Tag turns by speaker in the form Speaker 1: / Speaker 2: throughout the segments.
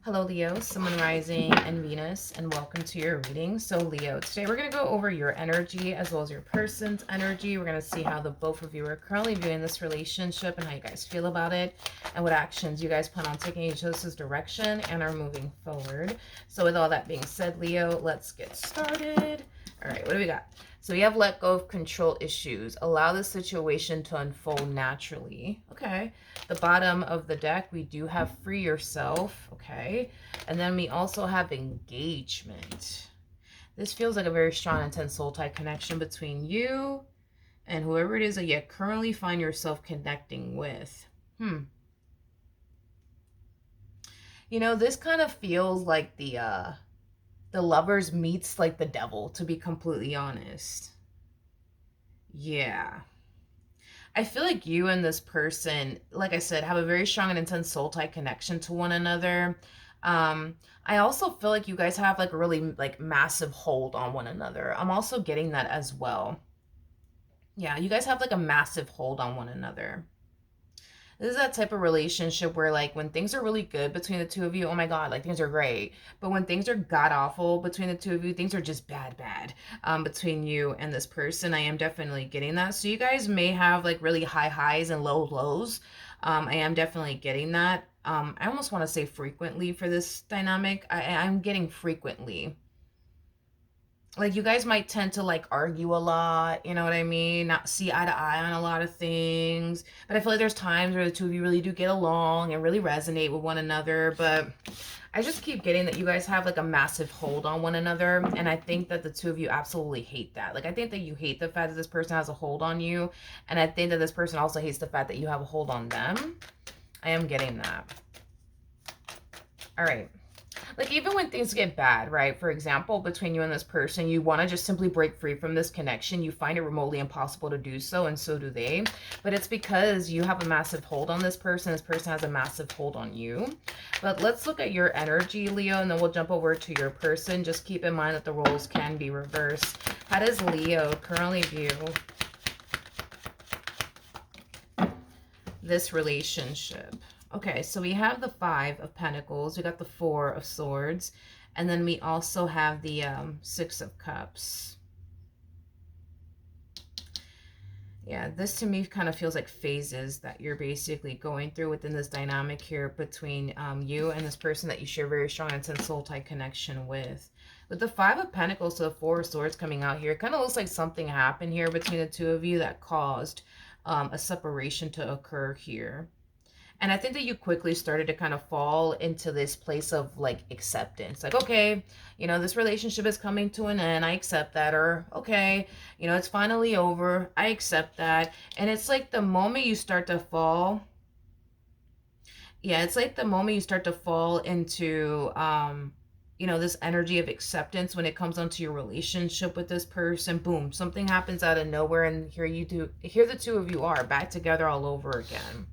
Speaker 1: Hello, Leo, Sun, Rising, and Venus, and welcome to your reading. So, Leo, today we're going to go over your energy as well as your person's energy. We're going to see how the both of you are currently viewing this relationship and how you guys feel about it, and what actions you guys plan on taking each other's direction and are moving forward. So, with all that being said, Leo, let's get started. All right, what do we got? So we have let go of control issues. Allow the situation to unfold naturally. Okay. The bottom of the deck, we do have free yourself. Okay. And then we also have engagement. This feels like a very strong, intense soul tie connection between you and whoever it is that you currently find yourself connecting with. You know, this kind of feels like the lovers meets like the devil, to be completely honest. Yeah. I feel like you and this person, like I said, have a very strong and intense soul tie connection to one another. I also feel like you guys have like a really like massive hold on one another. I'm also getting that as well. Yeah, you guys have like a massive hold on one another. This is that type of relationship where like when things are really good between the two of you, oh my god, like things are great. But when things are god awful between the two of you, things are just bad between you and this person. I am definitely getting that. So you guys may have like really high highs and low lows. I am definitely getting that. I almost want to say frequently for this dynamic. I'm getting frequently, like you guys might tend to like argue a lot, you know what I mean? Not see eye to eye on a lot of things. But I feel like there's times where the two of you really do get along and really resonate with one another. But I just keep getting that you guys have like a massive hold on one another. And I think that the two of you absolutely hate that. Like I think that you hate the fact that this person has a hold on you. And I think that this person also hates the fact that you have a hold on them. I am getting that. All right. Like even when things get bad, right? For example, between you and this person, you want to just simply break free from this connection. You find it remotely impossible to do so, and so do they. But it's because you have a massive hold on this person. This person has a massive hold on you. But let's look at your energy, Leo, and then we'll jump over to your person. Just keep in mind that the roles can be reversed. How does Leo currently view this relationship? Okay, so we have the Five of Pentacles, we got the Four of Swords, and then we also have the Six of Cups. Yeah, this to me kind of feels like phases that you're basically going through within this dynamic here between you and this person that you share very strong intense soul tie connection with. With the Five of Pentacles to the Four of Swords coming out here, it kind of looks like something happened here between the two of you that caused a separation to occur here. And I think that you quickly started to kind of fall into this place of like acceptance. Like, okay, you know, this relationship is coming to an end. I accept that. Or, okay, you know, it's finally over. I accept that. And it's like the moment you start to fall, yeah, it's like the moment you start to fall into, you know, this energy of acceptance when it comes onto your relationship with this person, boom, something happens out of nowhere. And here the two of you are back together all over again.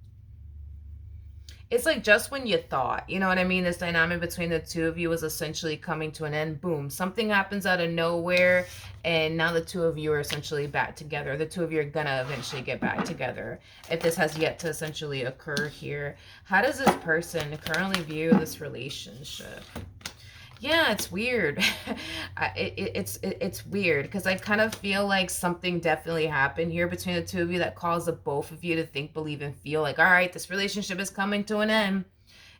Speaker 1: It's like just when you thought, you know what I mean? This dynamic between the two of you is essentially coming to an end. Boom, something happens out of nowhere. And now the two of you are essentially back together. The two of you are going to eventually get back together. If this has yet to essentially occur here. How does this person currently view this relationship? Yeah, it's weird. It's weird because I kind of feel like something definitely happened here between the two of you that caused the both of you to think, believe, and feel like, all right, this relationship is coming to an end.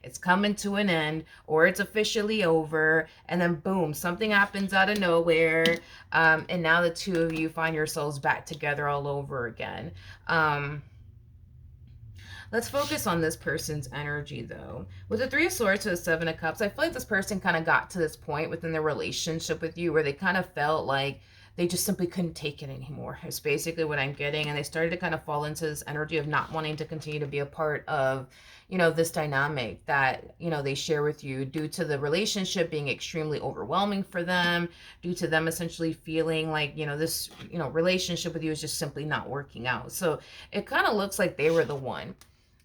Speaker 1: It's coming to an end, or it's officially over. And then boom, something happens out of nowhere. And now the two of you find yourselves back together all over again. Let's focus on this person's energy, though. With the Three of Swords to the Seven of Cups, I feel like this person kind of got to this point within their relationship with you where they kind of felt like they just simply couldn't take it anymore. It's basically what I'm getting. And they started to kind of fall into this energy of not wanting to continue to be a part of, you know, this dynamic that, you know, they share with you due to the relationship being extremely overwhelming for them, due to them essentially feeling like, you know, this, you know, relationship with you is just simply not working out. So it kind of looks like they were the one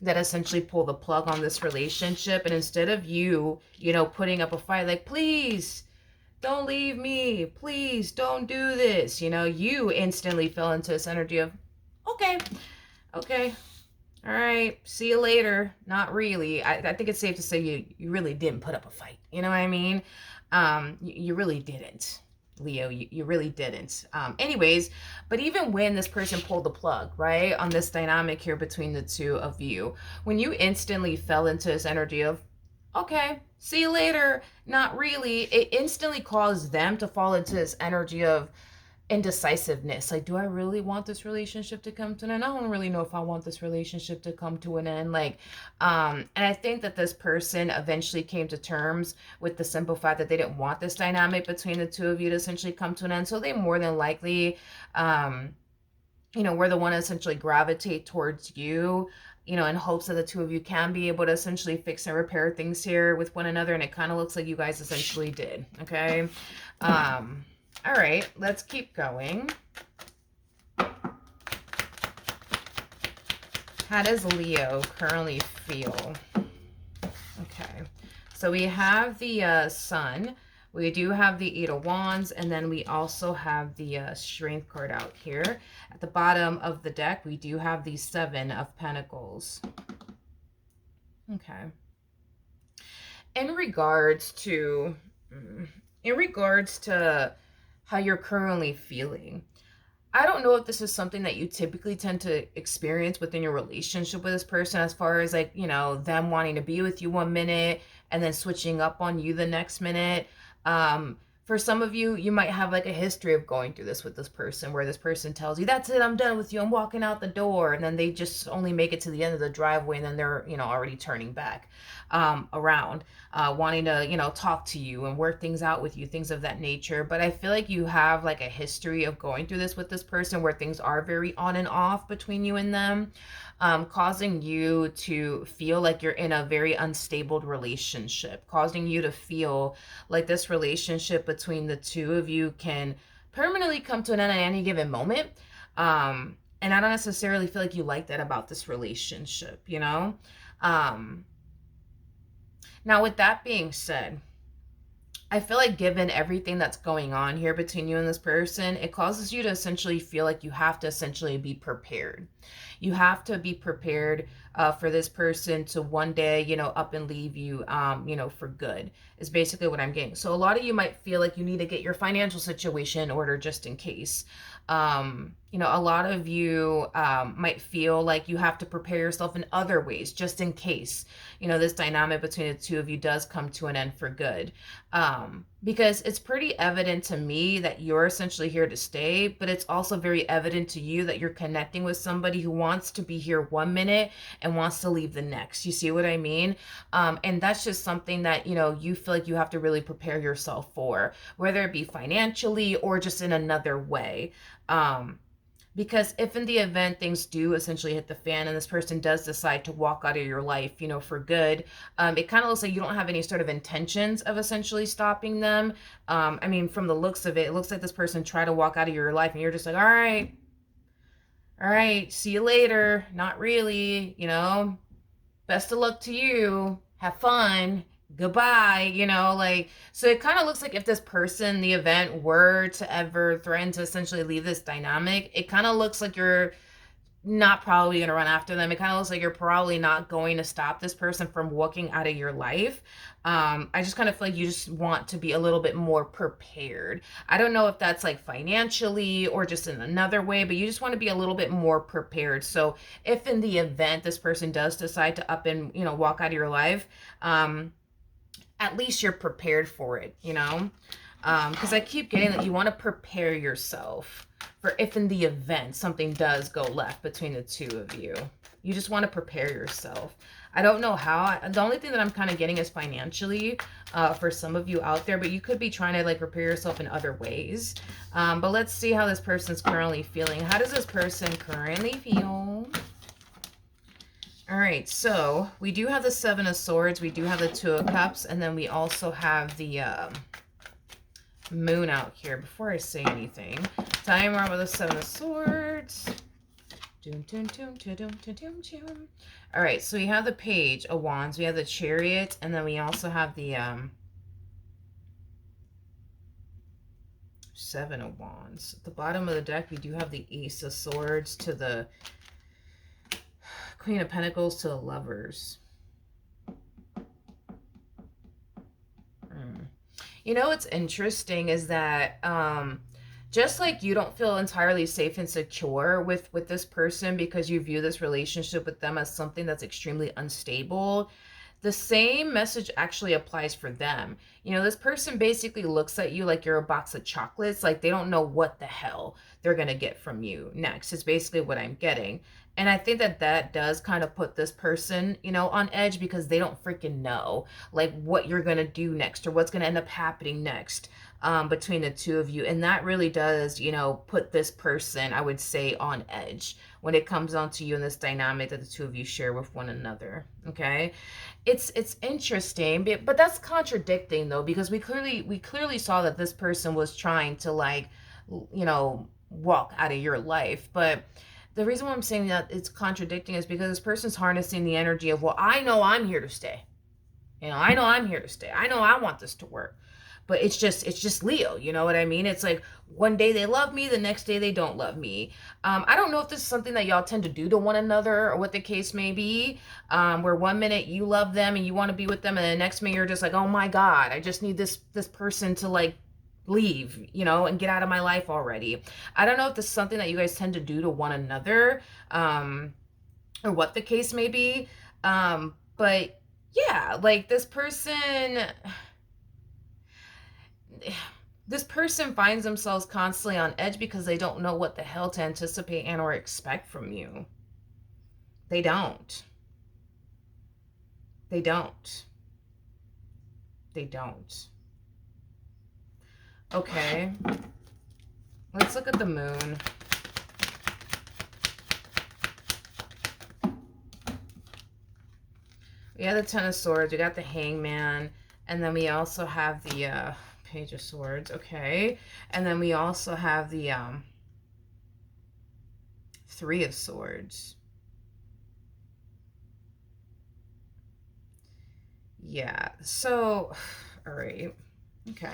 Speaker 1: that essentially pull the plug on this relationship. And instead of you, you know, putting up a fight like, please don't leave me, please don't do this, you know, you instantly fell into this energy of, okay, okay, All right, see you later. Not really. I think it's safe to say you really didn't put up a fight. You know what I mean? You really didn't, Leo. You really didn't. Anyways, but even when this person pulled the plug, right, on this dynamic here between the two of you, when you instantly fell into this energy of, okay, see you later, not really, it instantly caused them to fall into this energy of, indecisiveness. Like, do I really want this relationship to come to an end? I don't really know if I want this relationship to come to an end. Like, and I think that this person eventually came to terms with the simple fact that they didn't want this dynamic between the two of you to essentially come to an end. So they more than likely, were the one to essentially gravitate towards you, in hopes that the two of you can be able to essentially fix and repair things here with one another. And it kind of looks like you guys essentially did. Okay. All right, let's keep going. How does Leo currently feel? Okay, so we have the Sun. We do have the Eight of Wands, and then we also have the Strength card out here. At the bottom of the deck, we do have the Seven of Pentacles. Okay. In regards to how you're currently feeling, I don't know if this is something that you typically tend to experience within your relationship with this person, as far as like, them wanting to be with you one minute and then switching up on you the next minute. For some of you, you might have like a history of going through this with this person, where this person tells you, that's it, I'm done with you, I'm walking out the door. And then they just only make it to the end of the driveway, and then they're, already turning back around, wanting to, talk to you and work things out with you, things of that nature. But I feel like you have like a history of going through this with this person, where things are very on and off between you and them. Causing you to feel like you're in a very unstable relationship, causing you to feel like this relationship between the two of you can permanently come to an end at any given moment. And I don't necessarily feel like you like that about this relationship, Now, with that being said, I feel like given everything that's going on here between you and this person, it causes you to essentially feel like you have to essentially be prepared. You have to be prepared for this person to one day, up and leave you, for good, is basically what I'm getting. So a lot of you might feel like you need to get your financial situation in order just in case. A lot of you might feel like you have to prepare yourself in other ways just in case, this dynamic between the two of you does come to an end for good. Because it's pretty evident to me that you're essentially here to stay, but it's also very evident to you that you're connecting with somebody who wants to be here one minute and wants to leave the next. You see what I mean? And that's just something that, you feel like you have to really prepare yourself for, whether it be financially or just in another way. Because if in the event things do essentially hit the fan and this person does decide to walk out of your life, for good, it kind of looks like you don't have any sort of intentions of essentially stopping them. From the looks of it, it looks like this person tried to walk out of your life and you're just like, all right, see you later. Not really, best of luck to you. Have fun. Goodbye, so it kind of looks like if this person, the event, were to ever threaten to essentially leave this dynamic, it kind of looks like you're not probably going to run after them. It kind of looks like you're probably not going to stop this person from walking out of your life. I just kind of feel like you just want to be a little bit more prepared. I don't know if that's like financially or just in another way, but you just want to be a little bit more prepared. So if in the event this person does decide to up and, walk out of your life, at least you're prepared for it, because I keep getting that you want to prepare yourself for if in the event something does go left between the two of you. You just want to prepare yourself. I don't know how. The only thing that I'm kind of getting is financially for some of you out there, but you could be trying to like prepare yourself in other ways. But let's see how this person's currently feeling. How does this person currently feel? All right, so we do have the Seven of Swords, we do have the Two of Cups, and then we also have the Moon out here. Before I say anything, tell me more about the Seven of Swords. All right, so we have the Page of Wands, we have the Chariot, and then we also have the Seven of Wands. At the bottom of the deck, we do have the Ace of Swords to the Queen of Pentacles to the Lovers. You know what's interesting is that just like you don't feel entirely safe and secure with this person because you view this relationship with them as something that's extremely unstable, the same message actually applies for them. You know, this person basically looks at you like you're a box of chocolates, like they don't know what the hell they're going to get from you next, is basically what I'm getting. And I think that that does kind of put this person, you know, on edge because they don't freaking know like what you're going to do next or what's going to end up happening next between the two of you. And that really does, you know, put this person, I would say, on edge when it comes on to you and this dynamic that the two of you share with one another. Okay. It's interesting, but that's contradicting though, because we clearly saw that this person was trying to, like, you know, walk out of your life. But the reason why I'm saying that it's contradicting is because this person's harnessing the energy of, well, I know I'm here to stay. You know, I know I'm here to stay. I know I want this to work. But it's just Leo, you know what I mean? It's like one day they love me, the next day they don't love me. I don't know if this is something that y'all tend to do to one another or what the case may be, where one minute you love them and you want to be with them, and the next minute you're just like, oh my God, I just need this person to, like, leave, you know, and get out of my life already. I don't know if this is something that you guys tend to do to one another, or what the case may be. But yeah, like this person finds themselves constantly on edge because they don't know what the hell to anticipate and or expect from you. They don't. They don't. They don't. Okay. Let's look at the moon. We have the Ten of Swords. We got the Hangman. And then we also have the Page of Swords. Okay. And then we also have the Three of Swords. Yeah. So, all right. Okay.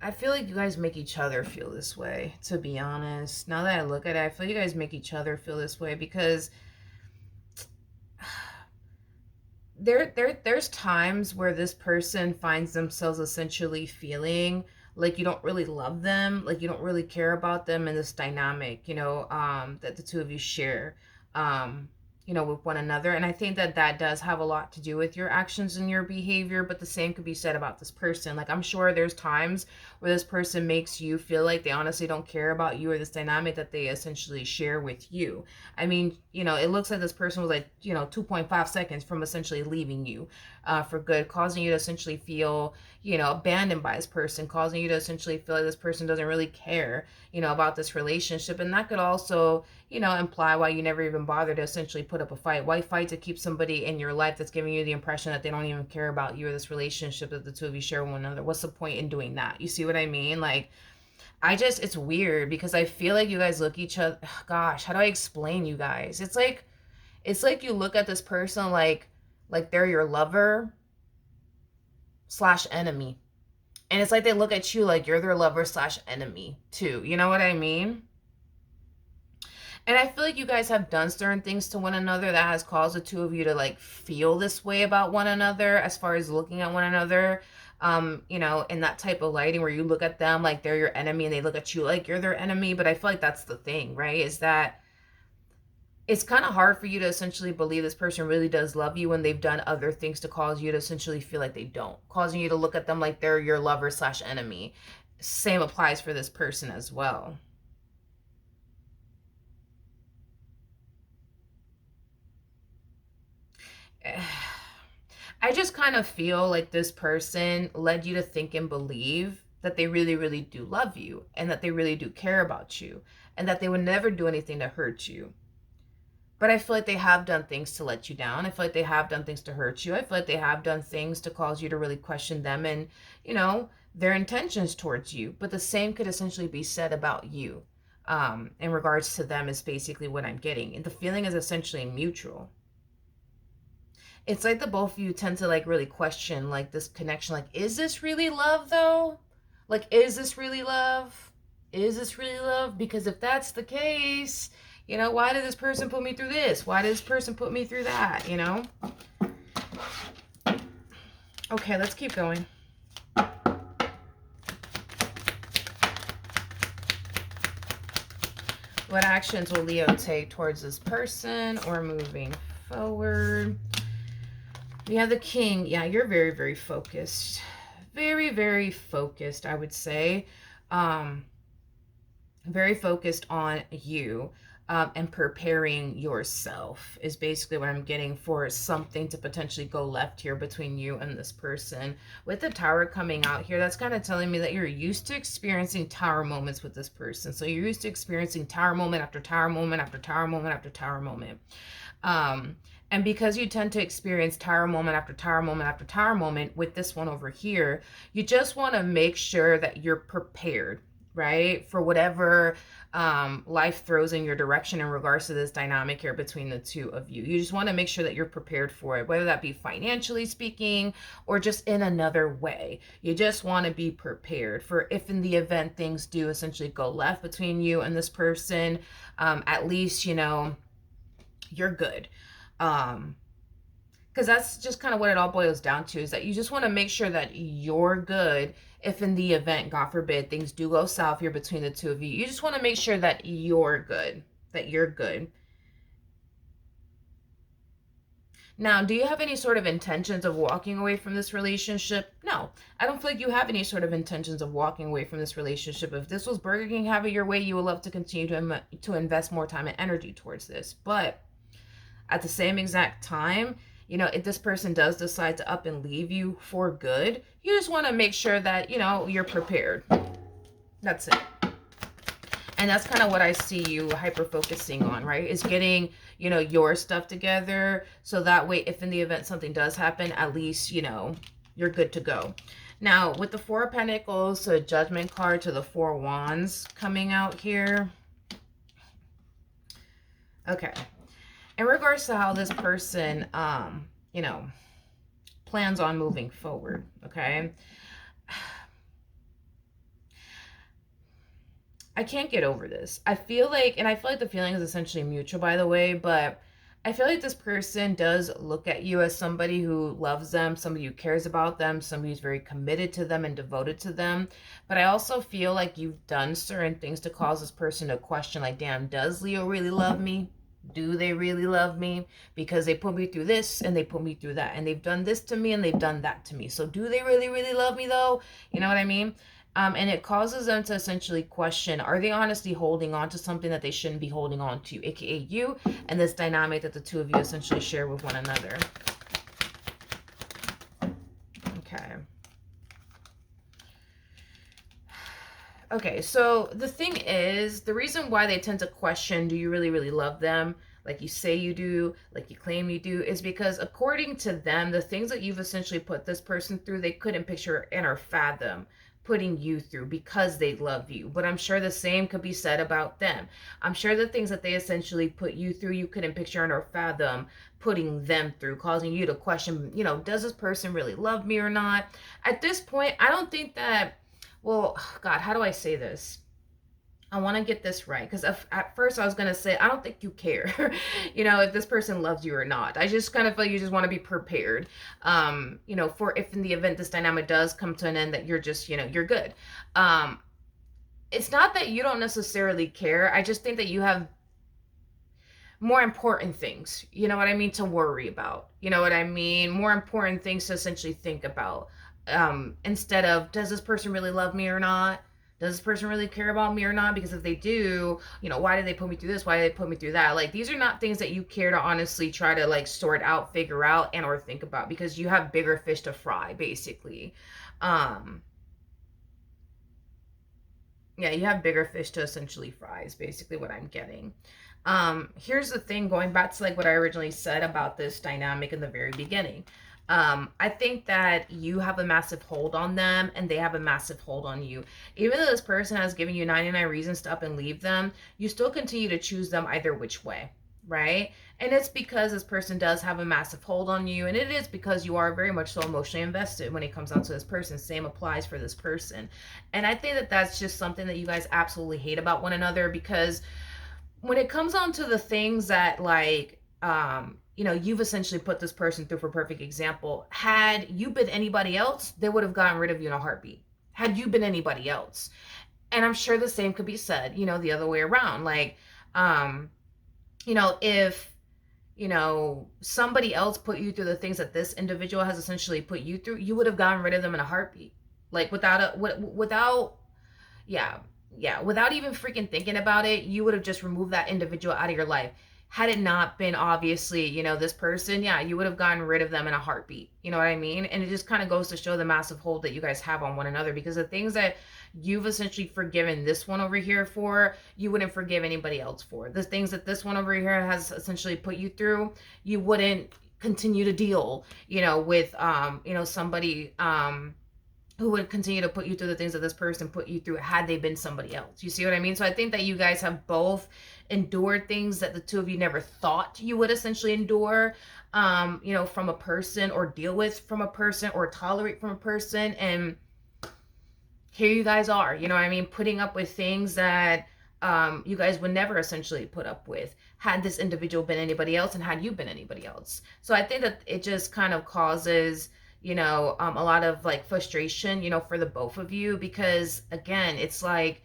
Speaker 1: I feel like you guys make each other feel this way, to be honest. Now that I look at it, I feel you guys make each other feel this way because there's times where this person finds themselves essentially feeling like you don't really love them, like you don't really care about them in this dynamic, you know, that the two of you share, you know, with one another. And I think that that does have a lot to do with your actions and your behavior, but the same could be said about this person. Like, I'm sure there's times where this person makes you feel like they honestly don't care about you or this dynamic that they essentially share with you. I mean, you know, it looks like this person was like, you know, 2.5 seconds from essentially leaving you for good, causing you to essentially feel, you know, abandoned by this person, causing you to essentially feel like this person doesn't really care, you know, about this relationship. And that could also, you know, imply why you never even bother to essentially put up a fight. Why fight to keep somebody in your life that's giving you the impression that they don't even care about you or this relationship that the two of you share with one another? What's the point in doing that? You see what I mean? Like, it's weird because I feel like you guys look each other, gosh, how do I explain you guys? It's like you look at this person like they're your lover slash enemy. And it's like they look at you like you're their lover slash enemy too. You know what I mean? And I feel like you guys have done certain things to one another that has caused the two of you to, like, feel this way about one another as far as looking at one another, you know, in that type of lighting where you look at them like they're your enemy and they look at you like you're their enemy. But I feel like that's the thing, right? Is that it's kind of hard for you to essentially believe this person really does love you when they've done other things to cause you to essentially feel like they don't, causing you to look at them like they're your lover slash enemy. Same applies for this person as well. I just kind of feel like this person led you to think and believe that they really, really do love you and that they really do care about you and that they would never do anything to hurt you. But I feel like they have done things to let you down. I feel like they have done things to hurt you. I feel like they have done things to cause you to really question them and, you know, their intentions towards you. But the same could essentially be said about you, in regards to them, is basically what I'm getting. And the feeling is essentially mutual. It's like the both of you tend to, like, really question, like, this connection. Like, is this really love though? Like, is this really love? Is this really love? Because if that's the case, You know, why did this person put me through this? Why did this person put me through that? You know? Okay, let's keep going. What actions will Leo take towards this person or moving forward? We have the King. Yeah, you're very, very focused. Very, very focused, I would say. Very focused on you. And preparing yourself is basically what I'm getting for something to potentially go left here between you and this person. With the Tower coming out here, that's kind of telling me that you're used to experiencing tower moments with this person. So you're used to experiencing tower moment after tower moment after tower moment after tower moment. And because you tend to experience tower moment after tower moment after tower moment with this one over here, you just want to make sure that you're prepared, right? For whatever life throws in your direction in regards to this dynamic here between the two of you. You just want to make sure that you're prepared for it, whether that be financially speaking or just in another way. You just want to be prepared for if in the event things do essentially go left between you and this person, at least, you know, you're good. Because that's just kind of what it all boils down to, is that you just want to make sure that you're good if in the event, God forbid, things do go south here between the two of you. You just want to make sure that you're good, that you're good. Now, do you have any sort of intentions of walking away from this relationship? No, I don't feel like you have any sort of intentions of walking away from this relationship. If this was Burger King, have it your way, you would love to continue to invest more time and energy towards this. But at the same exact time, you know, if this person does decide to up and leave you for good, you just want to make sure that, you know, you're prepared. That's it. And that's kind of what I see you hyper focusing on, right? Is getting, you know, your stuff together. So that way, if in the event something does happen, at least, you know, you're good to go. Now, with the Four of Pentacles to the Judgment card to the Four of Wands coming out here. Okay. In regards to how this person, you know, plans on moving forward, okay? I can't get over this. I feel like, and I feel like the feeling is essentially mutual, by the way, but I feel like this person does look at you as somebody who loves them, somebody who cares about them, somebody who's very committed to them and devoted to them. But I also feel like you've done certain things to cause this person to question, like, damn, does Leo really love me? Do they really love me? Because they put me through this and they put me through that. And they've done this to me and they've done that to me. So do they really, really love me though? You know what I mean? And it causes them to essentially question, are they honestly holding on to something that they shouldn't be holding on to, aka you, and this dynamic that the two of you essentially share with one another. Okay. Okay, so the thing is, the reason why they tend to question, do you really, really love them? Like you say you do, like you claim you do, is because according to them, the things that you've essentially put this person through, they couldn't picture and or fathom putting you through because they love you. But I'm sure the same could be said about them. I'm sure the things that they essentially put you through, you couldn't picture and or fathom putting them through, causing you to question, you know, does this person really love me or not? At this point, I don't think that, well, God, how do I say this? I want to get this right, because at first I was going to say, I don't think you care, you know, if this person loves you or not. I just kind of feel you just want to be prepared, you know, for if in the event this dynamic does come to an end, that you're just, you know, you're good. It's not that you don't necessarily care. I just think that you have more important things, you know what I mean, to worry about. You know what I mean? More important things to essentially think about, instead of, does this person really love me or not? Does this person really care about me or not? Because if they do, you know, why did they put me through this? Why did they put me through that? Like, these are not things that you care to honestly try to, like, sort out, figure out, and or think about, because you have bigger fish to fry, basically. Yeah, you have bigger fish to essentially fry is basically what I'm getting. Here's the thing, going back to, like, what I originally said about this dynamic in the very beginning. I think that you have a massive hold on them and they have a massive hold on you. Even though this person has given you 99 reasons to up and leave them, you still continue to choose them either which way, right? And it's because this person does have a massive hold on you, and it is because you are very much so emotionally invested when it comes down to this person. Same applies for this person. And I think that that's just something that you guys absolutely hate about one another, because when it comes on to the things that like you know, you've essentially put this person through, for perfect example, had you been anybody else, they would have gotten rid of you in a heartbeat. Had you been anybody else. And I'm sure the same could be said, you know, the other way around. Like, um, you know, if, you know, somebody else put you through the things that this individual has essentially put you through, you would have gotten rid of them in a heartbeat. Like without yeah, yeah, without even freaking thinking about it, you would have just removed that individual out of your life. Had it not been obviously, you know, this person, yeah, you would have gotten rid of them in a heartbeat. You know what I mean? And it just kind of goes to show the massive hold that you guys have on one another, because the things that you've essentially forgiven this one over here for, you wouldn't forgive anybody else for. The things that this one over here has essentially put you through, you wouldn't continue to deal, you know, with you know, somebody who would continue to put you through the things that this person put you through had they been somebody else. You see what I mean? So I think that you guys have both endured things that the two of you never thought you would essentially endure, you know, from a person, or deal with from a person, or tolerate from a person. And here you guys are, you know what I mean, putting up with things that you guys would never essentially put up with had this individual been anybody else, and had you been anybody else. So I think that it just kind of causes, you know, a lot of like frustration, you know, for the both of you, because again, it's like,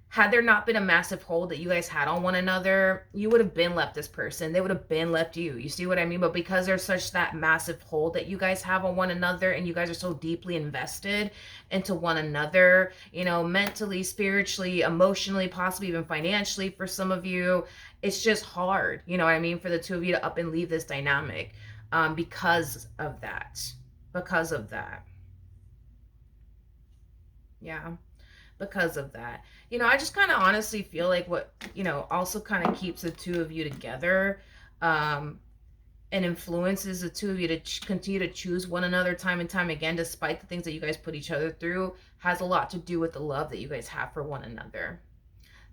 Speaker 1: had there not been a massive hold that you guys had on one another, you would have been left this person. They would have been left you. You see what I mean? But because there's such that massive hold that you guys have on one another, and you guys are so deeply invested into one another, you know, mentally, spiritually, emotionally, possibly even financially for some of you, it's just hard, you know what I mean, for the two of you to up and leave this dynamic, because of that. Because of that. Yeah, because of that. You know, I just kind of honestly feel like what, you know, also kind of keeps the two of you together, um, and influences the two of you to continue to choose one another time and time again, despite the things that you guys put each other through, has a lot to do with the love that you guys have for one another.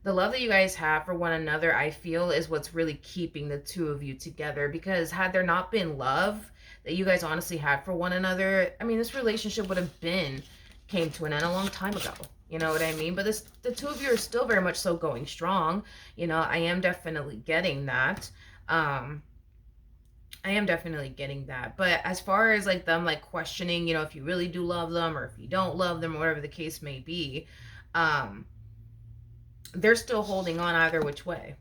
Speaker 1: The love that you guys have for one another, I feel, is what's really keeping the two of you together. Because had there not been love that you guys honestly had for one another, I mean, this relationship would have been came to an end a long time ago. You know what I mean? But the two of you are still very much so going strong. You know, I am definitely getting that. I am definitely getting that. But as far as like them like questioning, you know, if you really do love them, or if you don't love them, or whatever the case may be, um, they're still holding on either which way.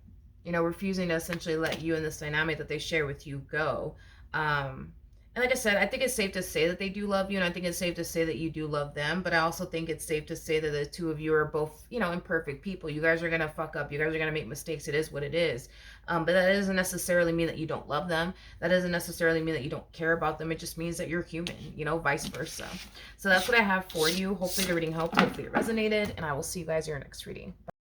Speaker 1: You know, refusing to essentially let you and this dynamic that they share with you go. Um, and like I said, I think it's safe to say that they do love you, and I think it's safe to say that you do love them. But I also think it's safe to say that the two of you are both, you know, imperfect people. You guys are gonna fuck up. You guys are gonna make mistakes. It is what it is. But that doesn't necessarily mean that you don't love them. That doesn't necessarily mean that you don't care about them. It just means that you're human. You know, vice versa. So that's what I have for you. Hopefully the reading helped. Hopefully it resonated, and I will see you guys in your next reading.